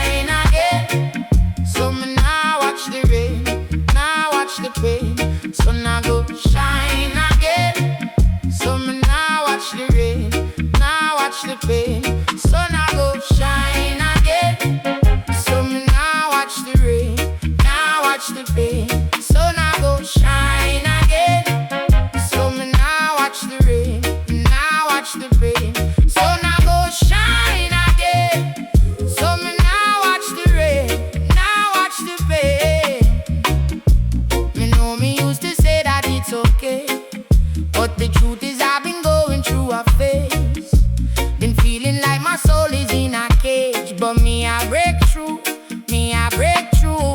shine again. So me now watch the rain, now watch the pain. So now go shine again. So me now watch the rain, now watch the pain. So now go shine again. So me now watch the rain, now watch the pain. So now go shine again. So me now watch the rain, now watch the pain. So now go shine again. So me now watch the rain, now watch the pain. Me know me used to say that it's okay, but the truth is I've been going through a phase. Been feeling like my soul is in a cage, but me I break through, me I break through.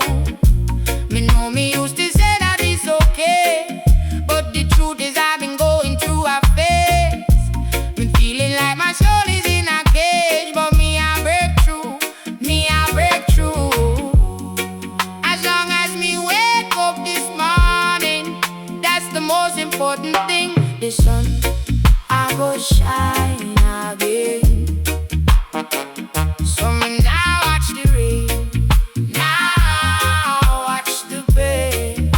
Me know me used to say that it's okay, but the truth is I've been going through a phase. Been feeling like my soul is in a cage, but me I break through, me I break through. As long as me wake up this morning, that's the most important thing. The sun, I go shine again. So me now watch the rain, now watch the pain.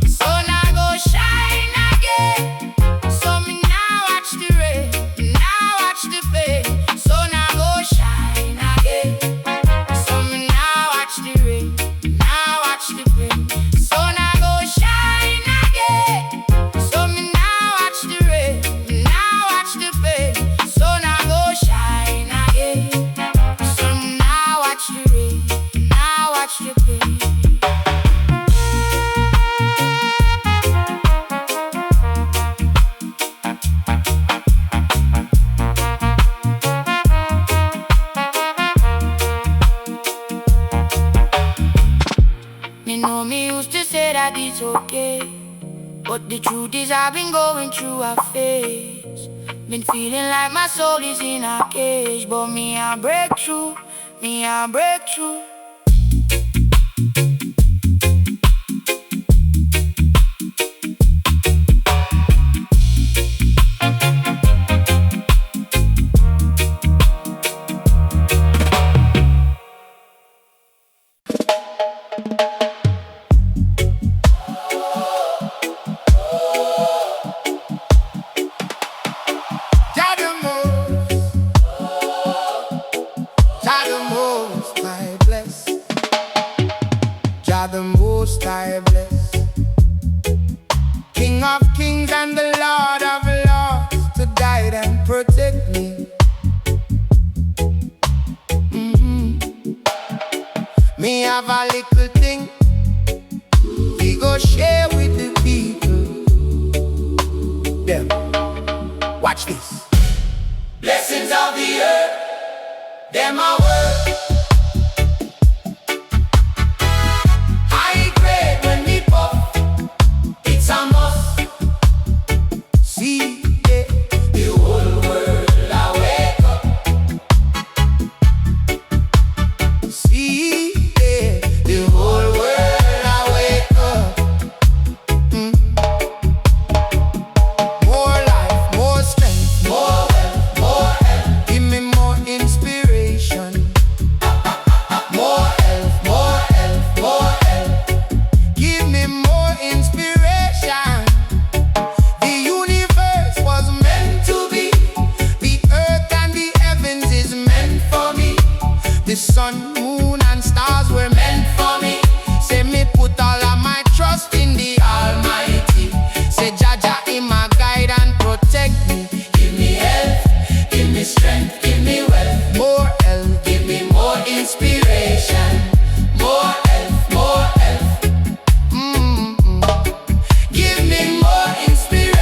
So now go shine again. So me now watch the rain, now watch the pain. So now go shine again. So me now watch the rain, now watch the pain. So now go shine again. So me now watch the rain, now watch the pain. So now go shine again. So now watch the rain, now watch the pain. Me know me used to say that it's okay, but the truth is I've been going through a phase. Been feeling like my soul is in a cage, but me I break through, me I break through. The most I bless, King of kings and the Lord of lords, to guide and protect me. Me have a little thing we go share with the people. Them, watch this. Blessings of the earth, them are worth. The sun, moon and stars were meant for me. Say me put all of my trust in the Almighty. Say Jaja in my guide and protect me. Give me health, give me strength, give me wealth. More health, give me more inspiration. More health, more health. Give me more inspiration.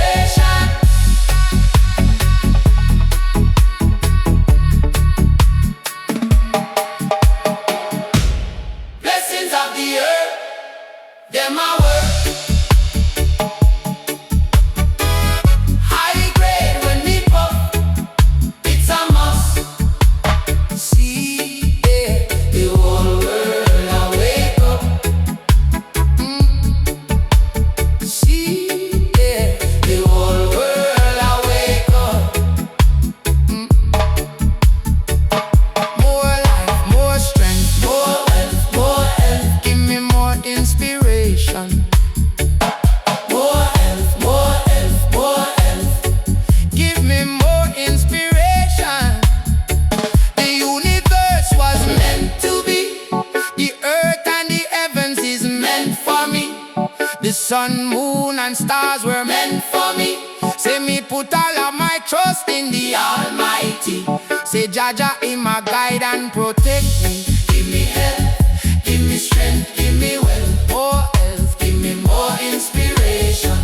sun, moon, and stars were meant for me. Say me put all of my trust in the Almighty. Say Jaja in my guide and protect me. Give me health, give me strength, give me wealth, more health, give me more inspiration,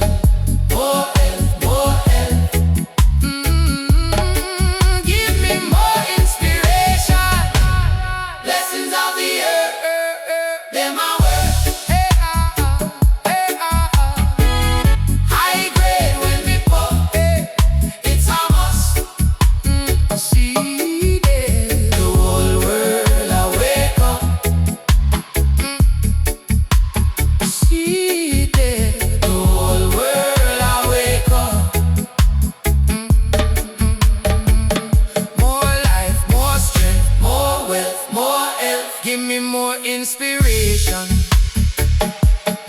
more health, more health. Give me more inspiration. Blessings of the earth, them I inspiration.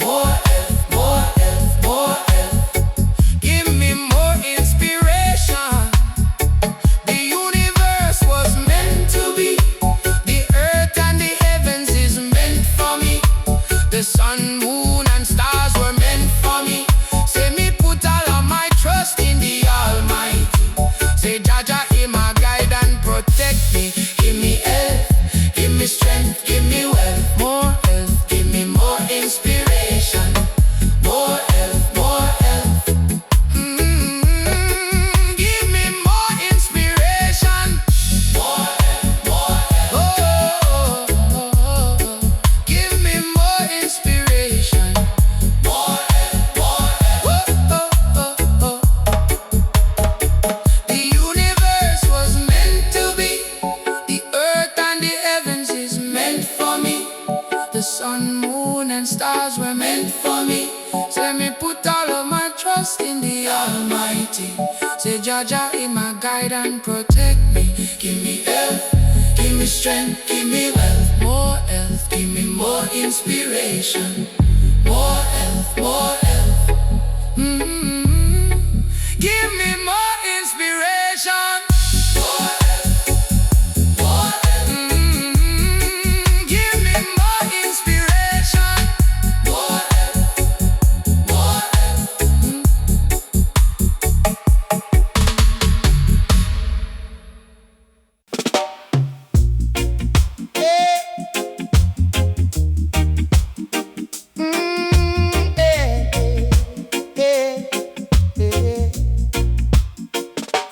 More health, more health, more health. Give me more inspiration. The universe was meant to be. The earth and the heavens is meant for me. The sun, moon, and stars were meant for me. Say me put all of my trust in the Almighty. Say Jaja in my guide and protect me. Give me health, give me strength, give me wealth, more health, give me more inspiration, more health, more health. Give me more inspiration, more health, more health. Give me more inspiration, more health, more health. The universe was meant to be. The earth and the heavens is meant for me. The sun, moon, and stars were meant for me. Say me put all of my trust in the Almighty. Say Jaja in my guide and protect me. Give me health, give me strength, give me wealth, more health, give me more inspiration, more health, more health. Give me more inspiration.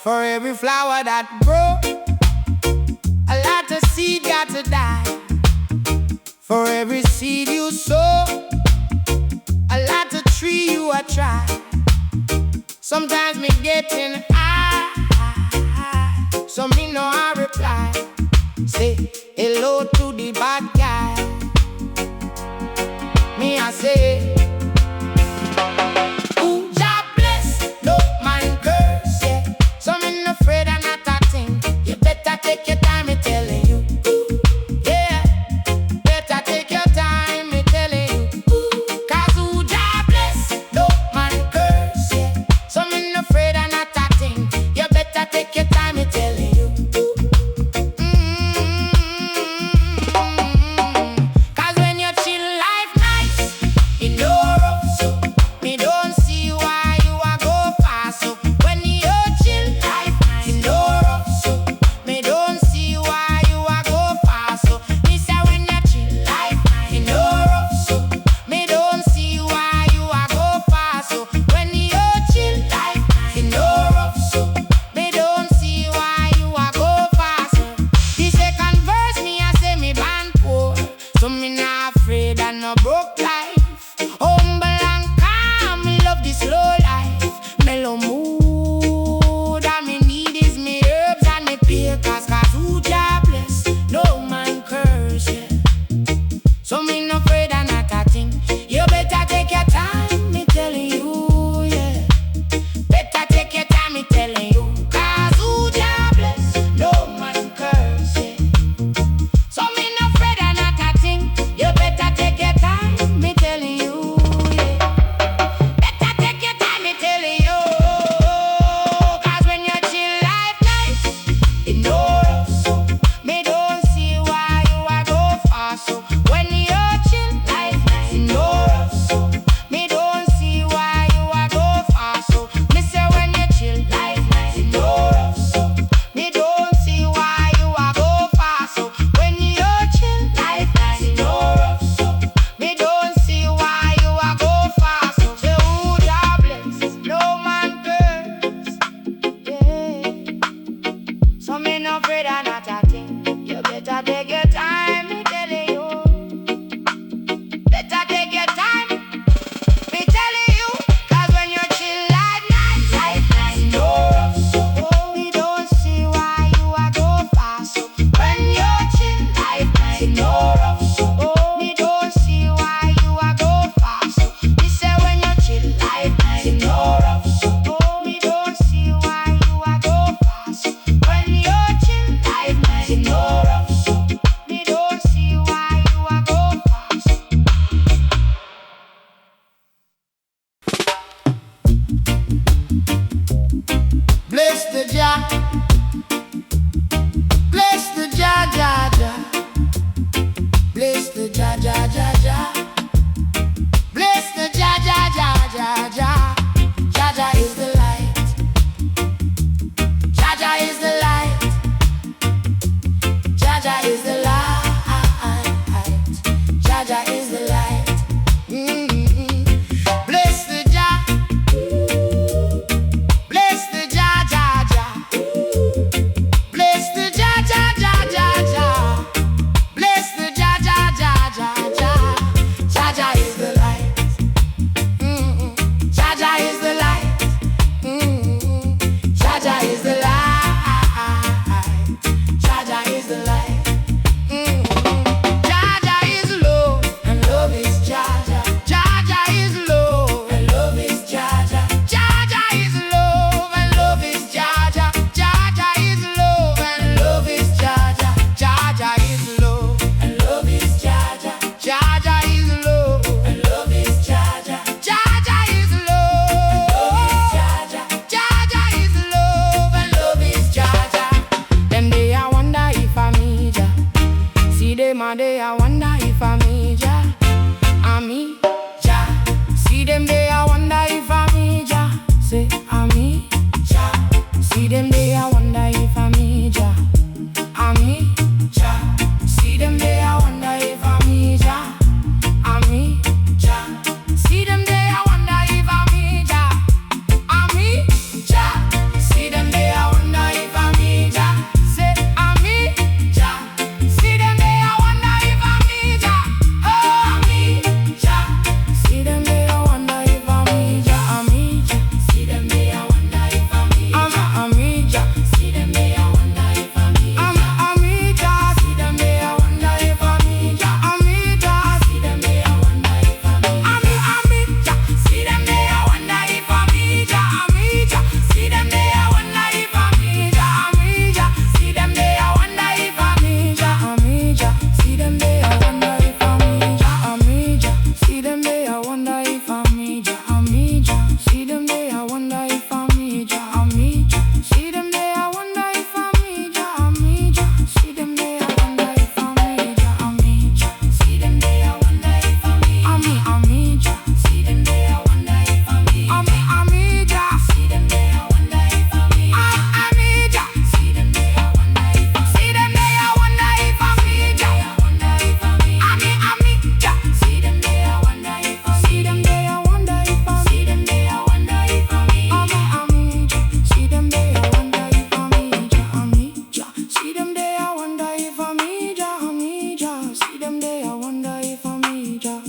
For every flower that grows, a lot of seed got to die. For every seed you sow, a lot of tree you a try. Sometimes me getting high, so me know I reply. Say hello to the bad guy. Me I say, take your time, me telling you. Yeah, better take your time, me telling you. Cause who Jah bless, no man curse, yeah. So me no afraid of not a thing. You better take your time, me telling you. Cause when you chill life nice, you know them a day, I wonder if I'm me, ja. I'm me, ja. See them day, I wonder if I'm me, ja. Say, I'm me, ja. See them day, I wonder if I'm me, ja. I'm me, ja. See them day, I wonder if I'm me, ja. I'm me, ja. See them day, I wonder if I'm me, ja. I'm me, ja. See them day, I wonder if I'm me, ja. Say, I'm me, ja. See them day, I wonder if I'm me, ja. Oh, I'm me, ja. See them day, I wonder if I'm me, ja. I'm me, ja. See them day, I wonder if I'm me, ja. I'm me, ja. See them day, I wonder if I'm me, ja. I'm me, ja. See them day, I wonder if I'm me, ja. I'm me, ja. See them day, I wonder if I'm me, I'm me, ja. See them day, I wonder if I'm me, ja. I'm me, ja. See them day, I wonder if I'm me, ja. I'm me, ja. See them day, I wonder if I'm me, ja. I'm me, ja. See them day, I wonder if I'm me, ja. I'm me, ja. See them day, I wonder if I'm me, ja. I'm me, ja. See them day, I wonder if I'm me, ja. I'm me, ja. See them day, I wonder if I'm me, ja. I'm me, ja. See them day, I wonder if I'm me, ja. I'm me, ja. See them day, I wonder if I'm me, I'm me, ja. See them day, I wonder if I'm me, I'm me, ja. See them day, I wonder if I'm me, I'm me, ja. See them day, I wonder if I'm see them day, I wonder if I'm me, ja. I wonder if I'm me, I'm me, ja. See them day, I wonder if I'm see them day, I wonder if I'm see them day, I wonder if I'm me, I'm me, ja. See them day, I wonder if I'm me, ja. I'm me, ja. See them day, I wonder if I'm me, ja. I'm me, ja. See them day, I wonder if I'm me, ja.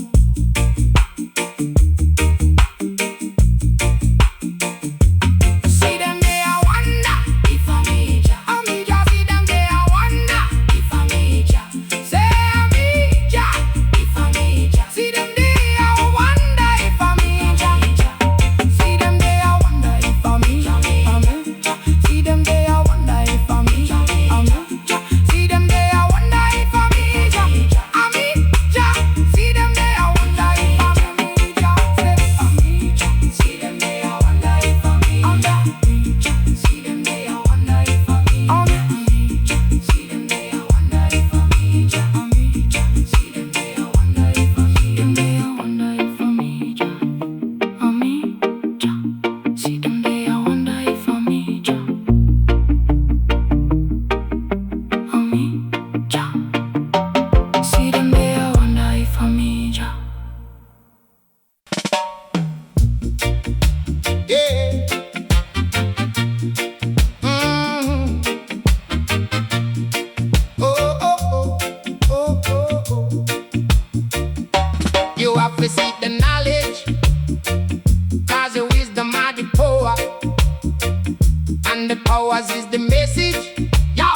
See them day, I wonder if I'm me, ja. I'm me, ja. See them day, I wonder if I'm me, ja. Say I'm me, ja. If I'm me, ja. See them day, I wonder if I'm me, ja. See them day, I wonder if I'm me, I'm me, ja. See them day, I wonder if I'm me, I'm me, ja. See them day, I wonder if I'm me, ja. I'm me, ja. See them day, I wonder if I'm me, ja. Say I'm me, ja. See them day, I wonder if I'm me, I'm me, ja. See them day, I wonder if I'm me, I'm me, ja. See them day, I wonder if I'm me, ja. I'm me, ja. See them day, I wonder if I'm me, them day, I wonder if I'm me, ja. I'm me, ja. See them day, I wonder if I'm me, ja. I'm me, ja. See them day, I wonder if I'm me, ja. Yeah. Oh, oh, oh, oh, oh, oh. You have to seek the knowledge, cause the wisdom are the power, and the powers is the message. Yo,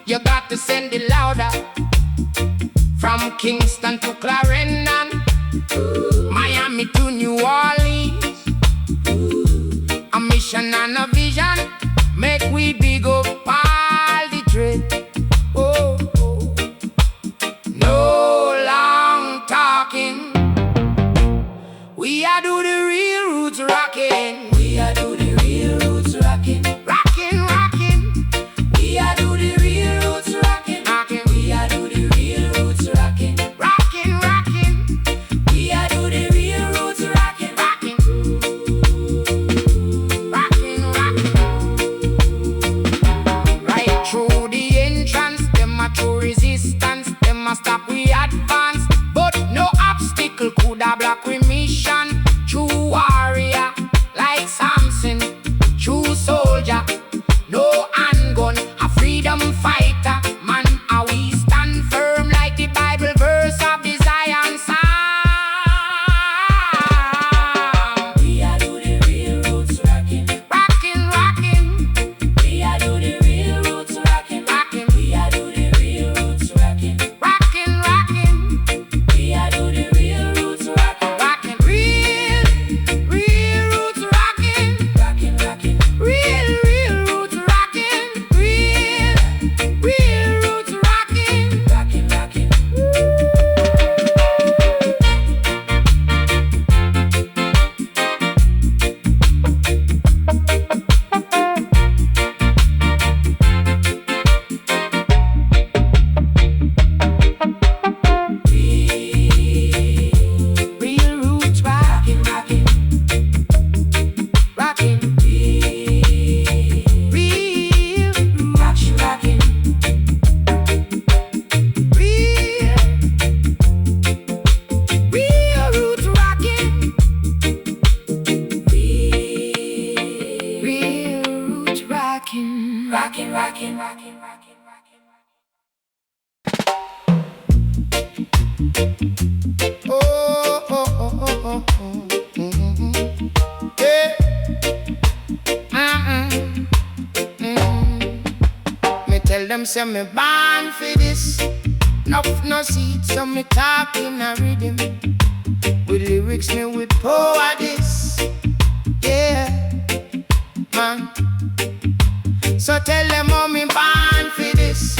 you got to send it louder, from Kingston to Clarendon, Miami to New Orleans. A mission and a vision, make we big up all the trade. Oh, oh. No long talking, we are do the real roots rocking. We are do the real roots rocking. Rocking, rocking. We are do the real roots rocking. Rocking. We are do the real roots rocking. Rocking, rocking. We are do the real roots rocking. Rocking. Rocking, rocking. Right through the entrance, them a true resistance. Them a stop we advance, but no obstacle could a block we mission. True warrior like Samson, true soldier, no handgun, a freedom fighter. Man, how we stand firm like the Bible verse of the Zion Psalm. We are do the real roots rocking. Rocking, rocking. We are do the real roots rocking. Rocking. We are do the real roots rocking. Rocking, Oh, oh, oh, oh, oh, oh. Yeah. Me tell them say me born for this. No seats, so me talk in a rhythm. With lyrics me with power this. Yeah, man. So tell them how me born for this.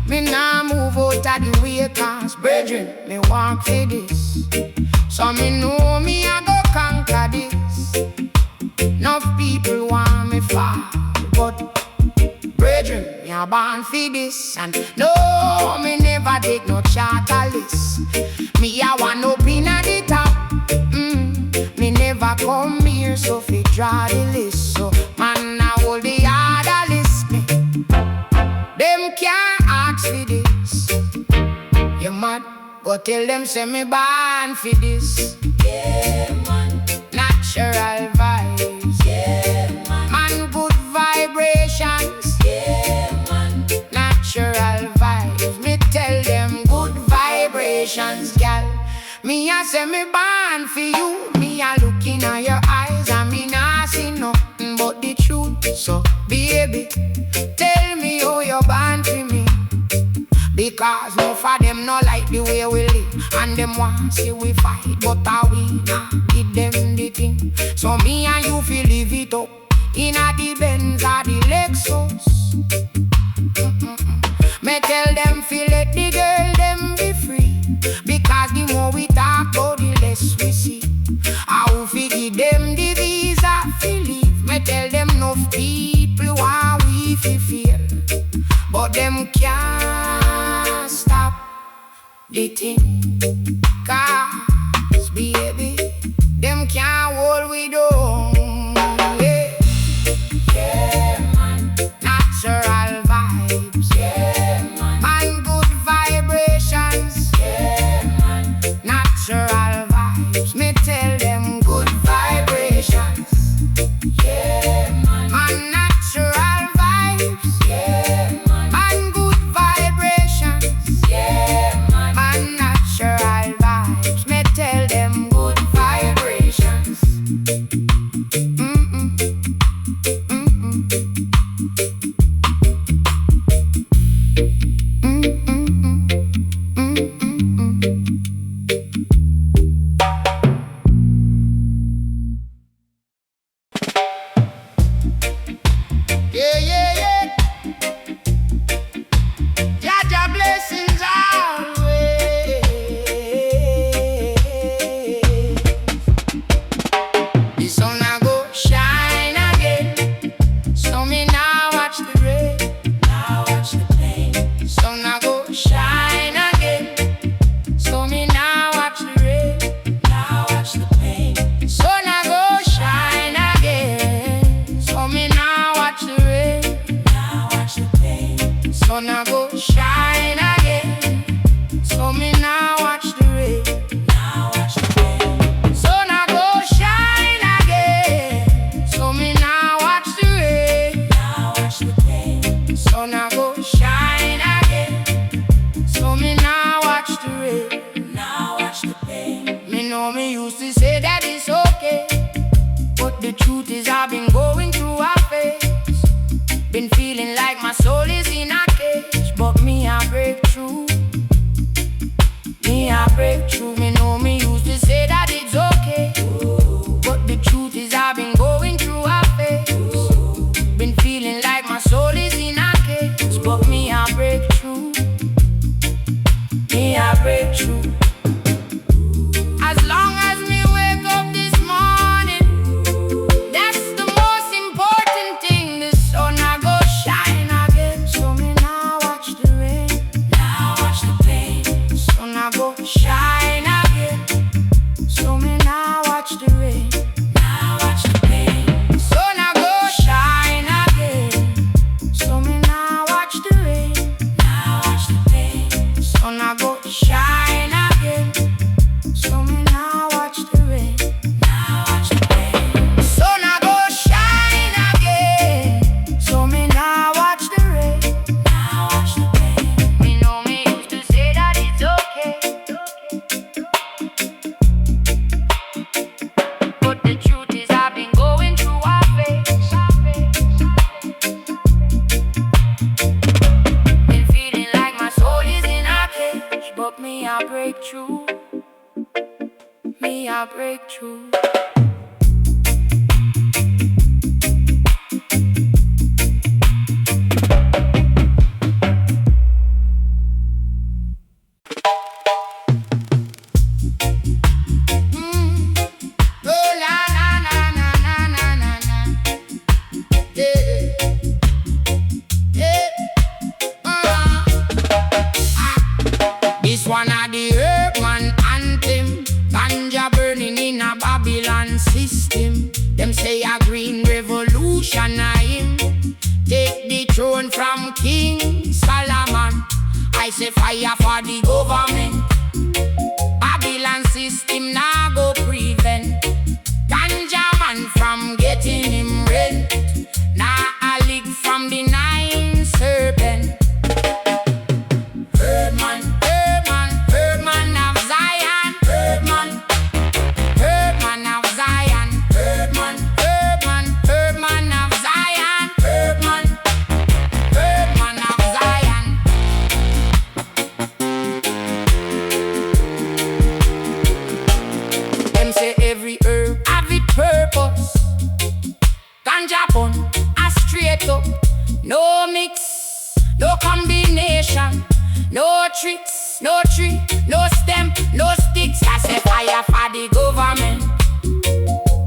Me nah move out of the way, cause brethren, me want for this. So me know me I go conquer this. Enough people want me fall, but brethren, me a born for this. And no, me never take no charter list. Me a one up in at the top. Me never come here so fi draw the list. So man I hold the other list me. Them can't ask for this. You mad? Go tell them say me born for this. Yeah man. Natural vibes. Yeah man. Man good vibrations. Yeah man. Natural vibes. Me tell them good vibrations, gal. Me a say me born for you. Me a looking at your eyes and me nah see nothing but the truth. So baby, tell me how you born for me. Because no for them no like the way we live. And them want see we fight, but we nah give them the thing. So me and you feel live it up in a the Benz or the Lexus. Me tell them feel let the girl them be free. Because the more we talk about the less we see. How we give them the visa fi leave. Me tell them no people want we fi feel. But them can't stop the thing. Cause baby, them can't hold we down. Yeah, yeah man. Natural vibes. Yeah man. Man good vibrations. Yeah man. Natural vibes. Me tell them good vibrations. Yeah man. Man natural vibes. Yeah man. Man good vibrations. Yeah man. Man natural vibes. Me tell them good vibrations. Yeah, yeah, yeah. Jaja blessings always. The sun a go shine again. So me now watch the rain. Now watch the pain. Sun a go shine again. So me now watch the rain. Now watch the pain. Sun a go shine again. So me now watch the rain. Now watch the pain. Sun a go shine again. So me now watch the rain. Now watch the pain. Sun a go shine again. So me now watch the rain. Now watch the pain. Sun a go shine again. So me now watch the rain. Now watch the pain. Me know me used to say that it's okay, but the truth is I've been going through a phase. Been feeling like my soul is in a cage. But me I break through. Me I break through. Me know me used to say that it's okay, but the truth is I've been going through a phase. Been feeling like my soul is in a cage. But me I break through. Me I break through. As long as me wake up this morning, that's the most important thing. The sun I go shine again. So me now watch the rain. Now watch the pain. Sun I go shine again. So me now watch the rain. Now watch the pain. Sun I go shine again. So me now watch the rain. Now watch the pain. Sun I go shine again. So me now watch the rain. Now watch the pain. Sun I go shine again. So me now watch the rain. Now watch the pain. Me know me used to say that it's okay, but me I break through. Me I break through. This one of the urban anthem, ganja burning in a Babylon system. Them say a green revolution a him take the throne from King Solomon. I say fire for the government. Babylon system now go prevent ganja man from getting him rent. Now a lick from the nine serpent. Every herb have its purpose. Ganja bun a straight up, no mix, no combination, no tricks, no tree, no stem, no sticks. I say fire for the government.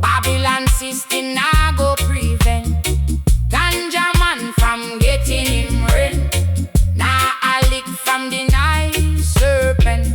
Babylon system now go prevent ganja man from getting him rent. Now I lick from the nine serpent.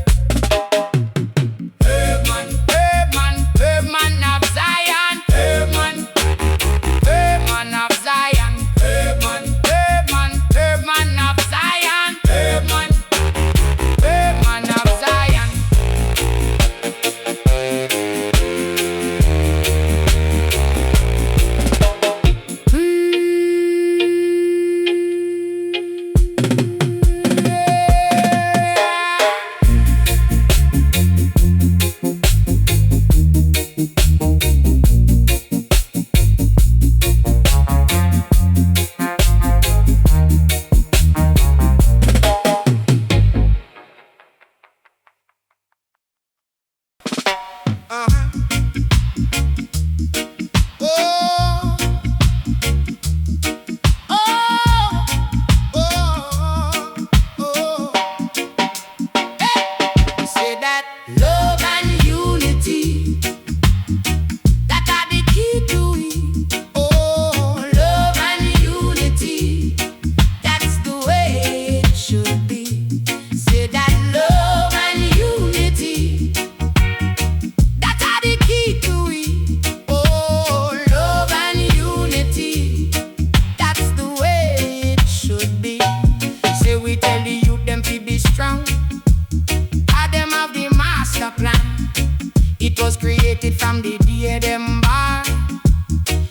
From the day them born,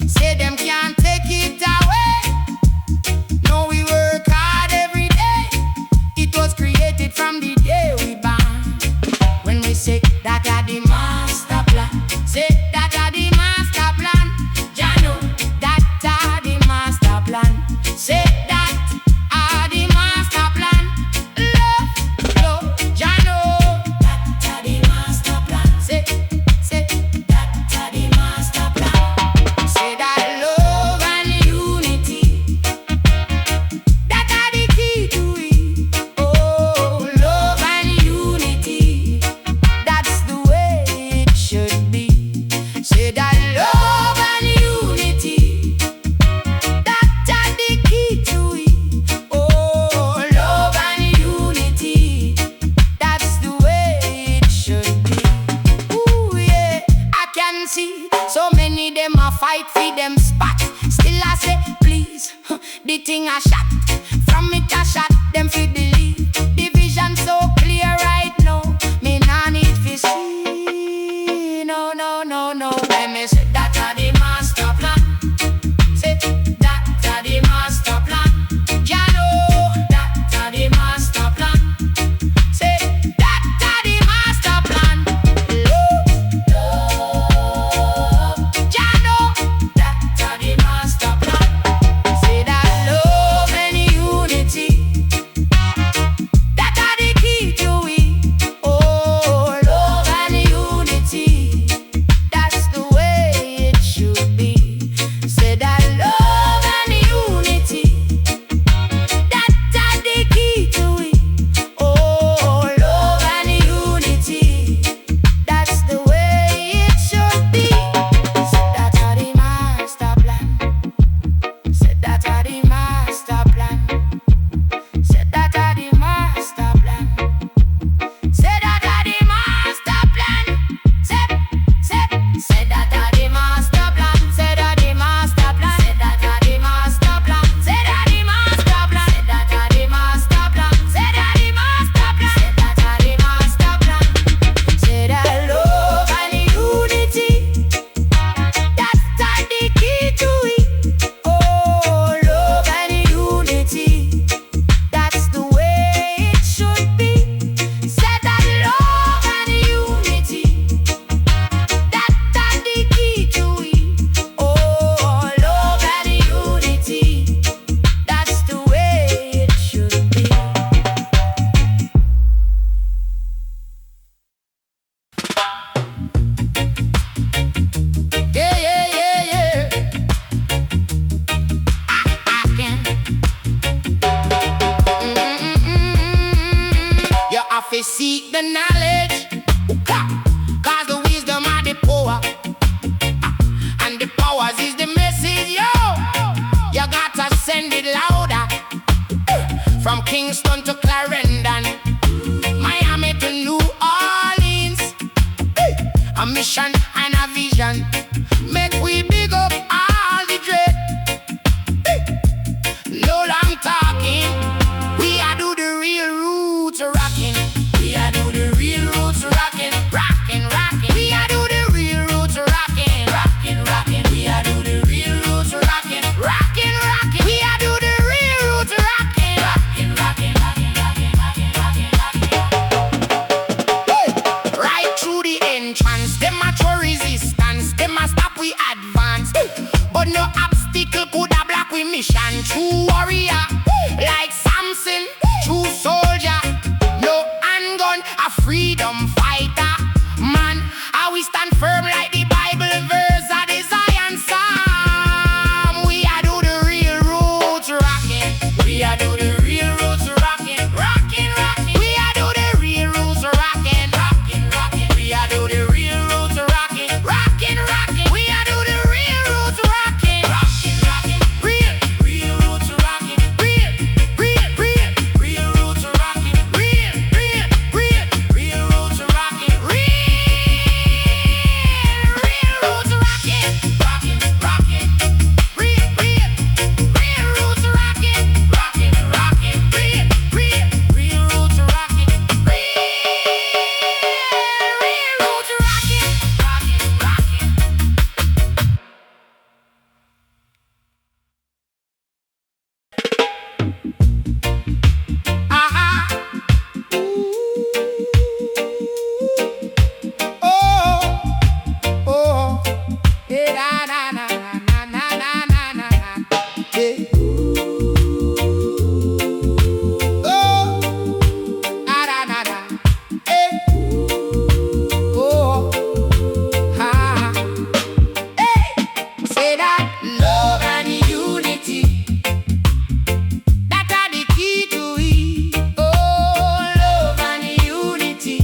say them can't take it away. No, we work hard every day. It was created from the day we born. When we say that are the master plan, say that are the master plan. Jah know that are the master plan. Say that are the master plan. Love, Jah know that are the master plan. Say so many them a fight for them spot. Still I say please, the thing a shot. From it a shot, them fi believe. The vision so clear right now. Me nah need fi see. No, no, no, no. When me say that a the master plan, say that a the master plan. Ya know that a the master plan. Say that a the master plan. Ya know that a the master plan. Say that love and unity. have to seek the knowledge. Cause the wisdom of the power, and the powers is the message, yo. You gotta send it louder. From Kingston to Clarendon, Miami to New Orleans. A mission and a vision. Make we big up all the dread. No long talking. We a do the real roots rocking. We a do the real roots rocking. Rocking, rocking. We a do the real roots rocking. Rocking, rocking. We a do the real roots rocking. Rocking, rocking. We a do the real roots rocking. Rocking, rocking, rocking, rocking, rocking, rocking, rocking. Right through the entrance, them a throw resistance. Them a stop we advance. But no obstacle could a block we mission. True warrior, like Samson. True soldier, no handgun, a freedom fighter. Man, how we stand firm like the Bible verse of the Zion Psalm. We a do the real roots rocking. We a do the real roots rocking. Rocking, rocking. We a do the real roots rocking. Rocking, rocking. We a do the real roots rocking. Rocking, rocking. We a do the real roots rocking. Rocking, rocking. Real roots rocking. Real roots rocking. Real roots rocking. Real roots rocking. Rocking, rocking. Real roots rocking. Rocking, rocking. Real roots rocking. Real roots rocking. Rocking, rocking. Oh, yeah, na na na na na na na na, yeah. Oh, na na na na, eh. Oh, ha, eh. Say that love and unity, that are the key to it. Oh, love and unity,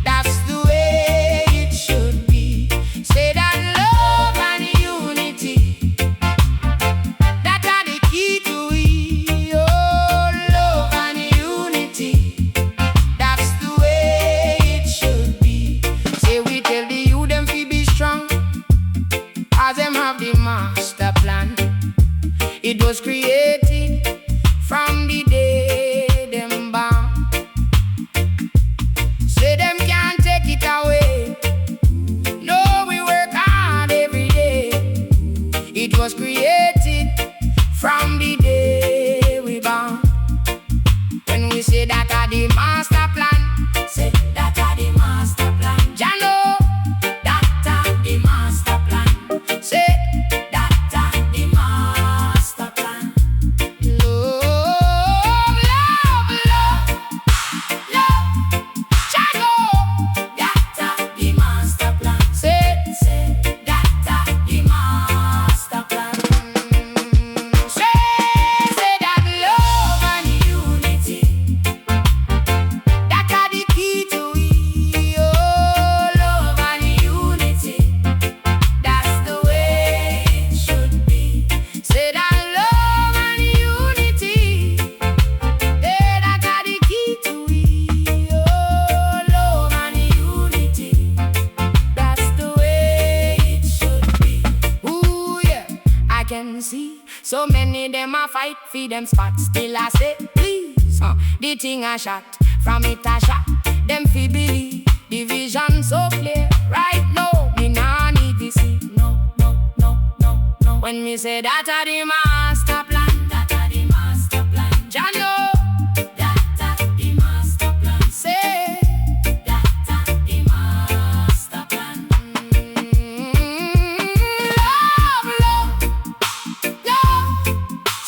that's the way it should be. Say that love and unity, that are the key to it. Oh, love and unity, that's the way it should be. Say we tell the youth them fi be strong, as them have the master plan. It was created from the day them born. Say them can't take it away. No, we work hard every day. It was created from the day we born. When we say that are the master plan, say that are the master plan. Jano, that are the master plan. Say that are the master plan. Love, love, love, love. Jano, that are the master plan. Say that are the master plan. Say that love and unity, that are the key to it. Oh, love and unity, that's the way it should be. Say that love and unity, that are the key to it. Oh, love and unity, that's the way it should be. Ooh, yeah, I can see so many them a fight for them spots. Still I say please, the thing a shot from it a shot. Them fi believe the vision so clear. Right now, me nah need to see. No, no, no, no, no. When me say that are the master plan, that are the master plan. Jano, that are the master plan. Say that are the master plan. Love, love, love.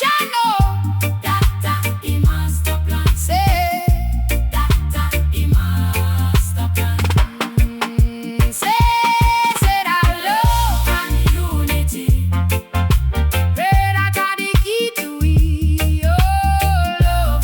Jano, that are the master plan. Say that are the master plan. Say that love and unity, pray that are the key to it. Oh, love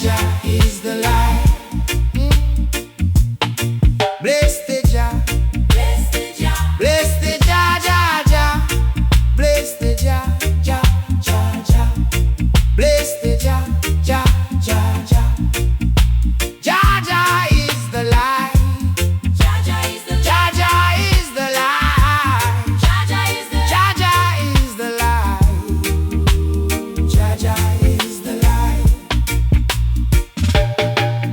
Jaja is the light. Bless the Jah, bless the Jah, bless the Jah, Jah, Jah, bless the Jah, Jah, Jah, Jah, bless the Jah, Jah, Jah, Jah. Jaja is the light. Jaja is the light. Jaja is the light. Jaja is the Jaja is the light. Jaja is the light.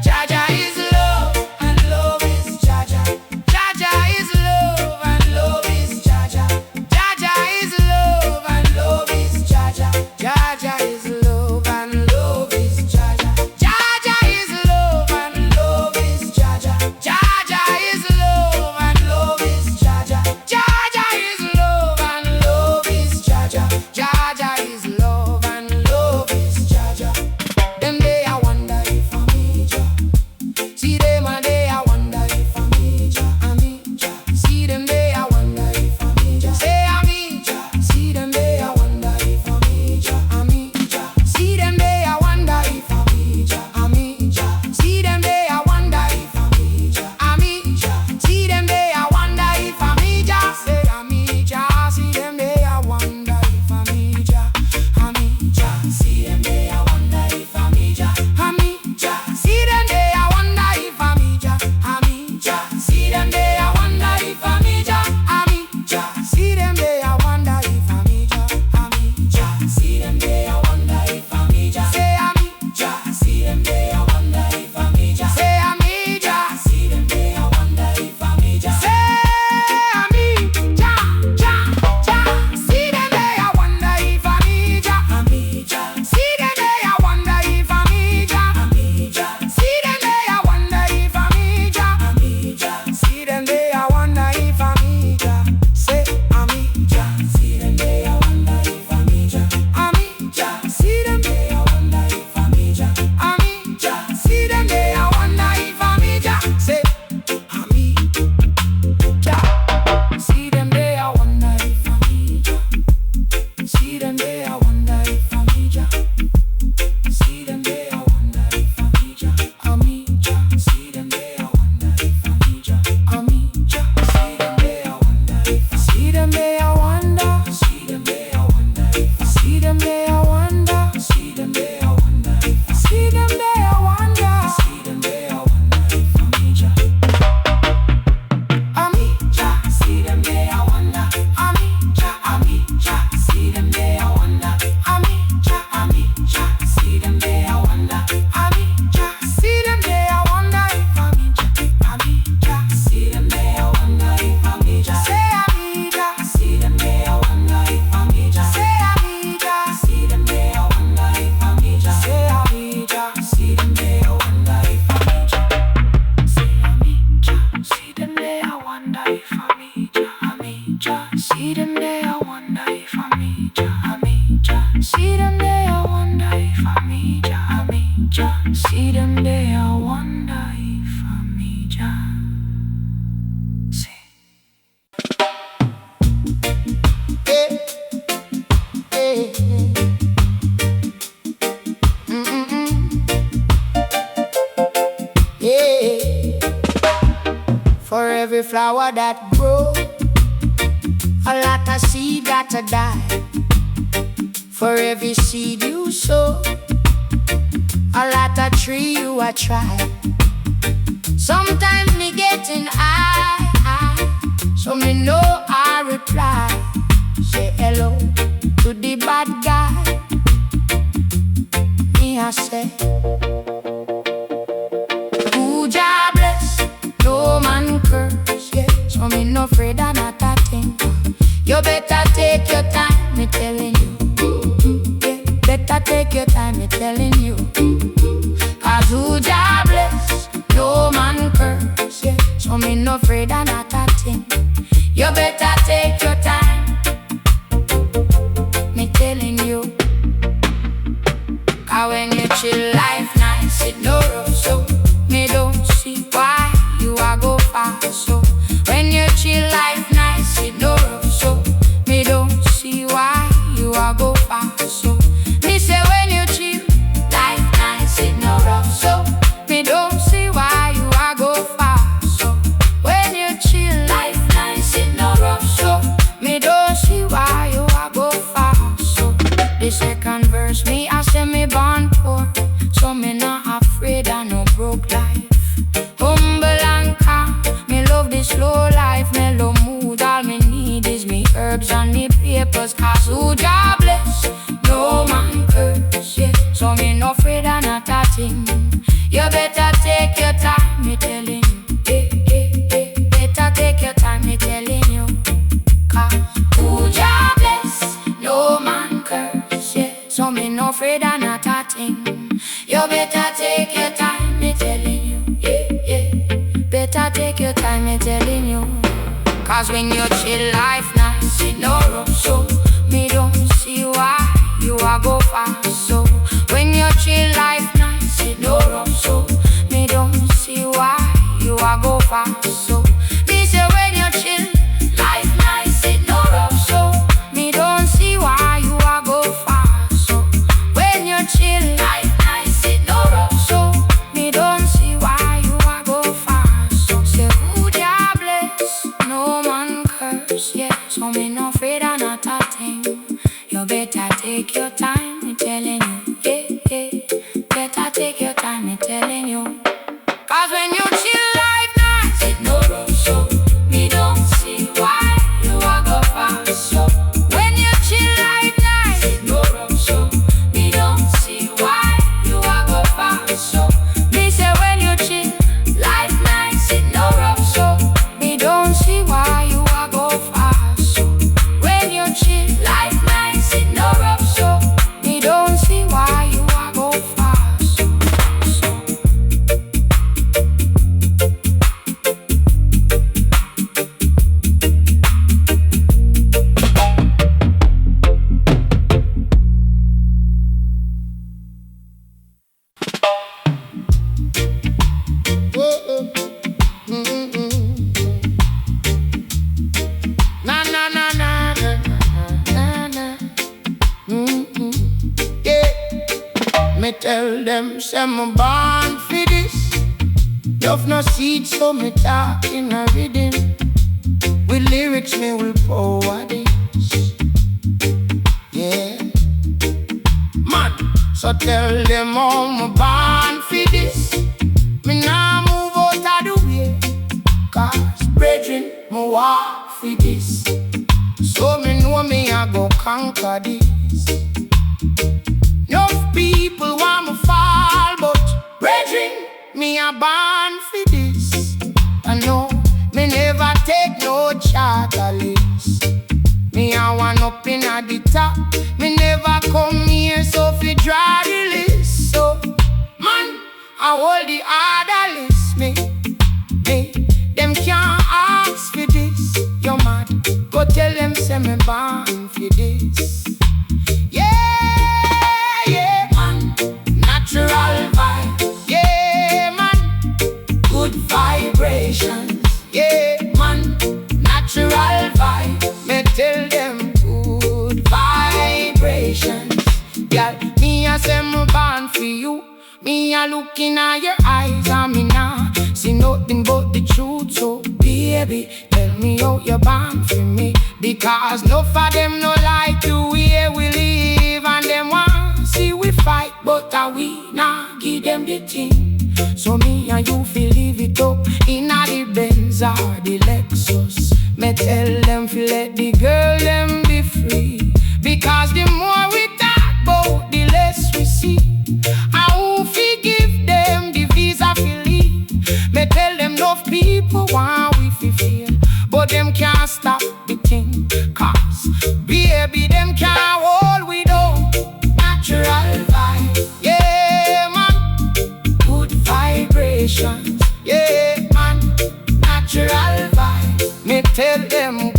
Jaja is love and love is Jaja. Jaja is love and love is Jaja. Jaja is love and love is Jaja. Jaja is love and love is Jaja. Jaja is love and love is Jaja. Jaja is love and love is Jaja. Jaja is love and love is Jaja. Jaja is love and love is Jaja. Them day I wonder if I'm Jah. See them a day I wonder if I'm Jah. I'm Jah. See them day I wonder if I'm Jah. Say I'm Jah. See them day I wonder if I'm Jah. I'm Jah. See them day I wonder if I'm Jah. I'm Jah. See them day I wonder if I'm Jah. I'm Jah. See them day I wonder if I'm Jah. Say I'm Jah. See them day I wonder if I'm Jah. I'm Jah. See them day I wonder if I'm Jah. I'm Jah. See them day I wonder if I'm Jah. I'm Jah. See them day I wonder if I'm Jah. I'm Jah. See them day I wonder if I'm Jah. I'm Jah. See them day I wonder if I'm Jah. Say I'm Jah. See them day I wonder if I'm Jah. Say I'm Jah. See them day I wonder if I'm Jah. Say I'm Jah. Jah. Jah. See them day I wonder if I'm Jah. I'm Jah. See them day I wonder if I'm Jah. I'm Jah. See them day I wonder if I'm Jah. I'm Jah. See them day I wonder if I'm Jah. Say I'm Jah. See them day I wonder if I'm Jah. I'm Jah. See them day I wonder if I'm Jah. I'm Jah. See them day I wonder if I'm Jah. Say I'm Jah. See them day I wonder if I'm Jah. See them day I wonder if I'm Jah. See them day I wonder if I'm Jah. I'm Jah. See them day I wonder if I'm Jah. I'm Jah. See them day I wonder if see them day I wonder. See them day I wonder if see them day I wonder. See them day I wonder if see them day I wonder. See them day I wonder if I'm Jah. I'm Jah. See them day I wonder. I'm Jah. I'm Jah. See them day I wonder. I'm Jah. I'm Jah. See them day I wonder. I'm Jah. See them day I wonder if I'm Jah. I'm Jah. See them day I wonder if I'm Jah. Say I'm Jah. See them day I wonder if I'm Jah. Say I'm Jah. See them day I wonder if I'm Jah. Say I'm Jah. See them day I wonder if I'm Jah. Say I'm Jah. See them day I wonder if I'm Jah. I'm Jah. See them day I wonder if I'm Jah. I'm Jah. See them day I wonder if I'm Jah. I'm Jah. See them day I wonder if I'm Jah. See. Eh, eh, yeah. For every flower that grows, a lot of seed gotta die. For every seed you sow, a lot of tree you a try. Sometimes me getting high, so me know I reply. Say hello to the bad guy. Me I say, who Jah bless, no man curse. Yeah, so me no afraid of not a thing. You better take your time, me telling you. Yeah, better take your time, me telling you. Cause who Jah bless, no man curse. Yeah, so me no afraid of not a thing. You better take your time, me telling you. Cause when you chill life now, of not a thing. You better take your time, me telling you. Better take your time, me telling you. Cause who Jah bless, no man curse, yeah. So me no afraid of not a thing. You better take your time, me telling you. Better take your time, me telling you. Cause when you chill life nice, it no rough, so me don't see why you are go fast. So when you chill life nice, it no rough, so me don't see why you are go fast. So me say when you chill life nice, it no rough, so me don't see why you are go fast. So when you chill life nice, it no rough, so me don't see why you are go fast. So say who Jah bless, no man curse, yeah. So me no afraid of not a thing. You better take your time, me telling you, Better take your time, me telling you. Cause when you chill life nice, it no rough, so me don't see why you are go fast. So when you chill life nice, it no rough, so me don't see why you are go fast. So me say when you chill life nice, it no rough, so me don't see why you are go fast. So when you chill life nice, it no rough, so me don't see why you are go fast. Na na na na na na. Yeah. Me tell them say me born for this. You've no seed, so me talk in a rhythm. With lyrics me will power this. Yeah. Man, so tell them how me born for this. Me nah move out of the way. Cause brethren, me walk for this. So me know me I go conquer this. Enough people want me fall, but brethren, me a born for this. I know me never take no charter list. Me a one up in at the top. Me never come here so fi draw the list. So man, I hold the other list. Me, them can't ask for this. You mad? Go tell them say me born for this. Yeah, man. Natural vibe. Yeah, man. Good vibrations. Yeah, man. Natural vibe. Me tell them good vibrations. Girl, me a say me born for you. Me a looking at your eyes and me nah see nothing but the truth. So baby, tell me how you born for me. Because no for them no like the way we live. And them want see we fight, but we nah give them the thing. So me and you feel live it up in a the Benz or the Lexus. Me tell them feel let the girl them be free. Because the more we talk about, the less we see. I won't forgive them the visa feel leave. Me tell them enough people want we fi feel, but them can't stop the thing. Cause baby them can't hold we down. Natural vibe, yeah man. Good vibrations, yeah man. Natural vibe, me tell them